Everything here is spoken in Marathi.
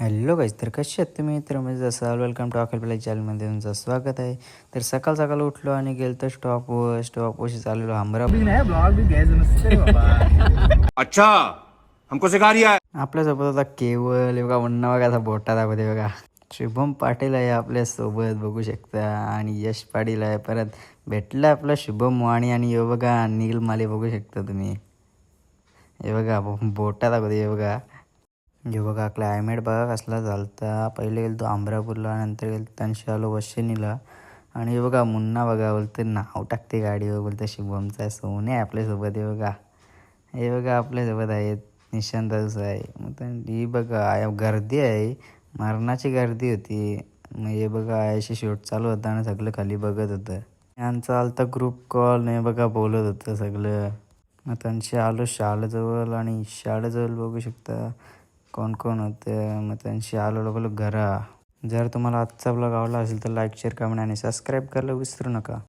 हॅलो गाईज, तर कसे आहेत तुम्ही? तर म्हणजे जसं वेलकम टू अखिल प्ले चॅनलमध्ये तुमचं स्वागत आहे. तर सकाळ सकाळ उठलो आणि गेलो तर स्टॉपवरशी चाललेलो भी नाही ब्लॉग भी घ्यायचं नसते बाबा. अच्छा हमको सिखा रिया है. आपल्यासोबत होता केवळ हे बघा, उन्हा बघा, आता बोटा दाखवते बघा. शुभम पाटील आहे आपल्यासोबत बघू शकता, आणि यश पाटील आहे. परत भेटला आपला शुभम वाणी, आणि हे बघा नील माले बघू शकता तुम्ही. हे बघा बोटा दाखवते, हे बघा. हे बघा क्लायमेट बघा कसला झालता. पहिले गेलो तो अमरापूरला, नंतर गेलो त्यांशी आलो वशिनीला. आणि हे बघा मुन्ना बघा, बोलते नाव टाकते गाडीवर, बोलते शुभमचा सोने आहे आपल्यासोबत. हे बघा आपल्यासोबत आहेत. निशांत दास आहे. मग ही बघा गर्दी आहे, मरणाची गर्दी होती. मग हे बघा अशी शूट चालू होता आणि सगळं खाली बघत होतं. यांचा आलता ग्रुप कॉल, नाही बघा बोलत होतं सगळं. मग त्यांची आलो शाळेजवळ, आणि शाळेजवळ बघू शकता कोण कोण होतं. मग त्यांशी आलो बोलो घरा. जर तुम्हाला आजचा ब्लॉग आवडला असेल तर लाईक, शेअर, कमेंट आणि सबस्क्राईब करायला विसरू नका.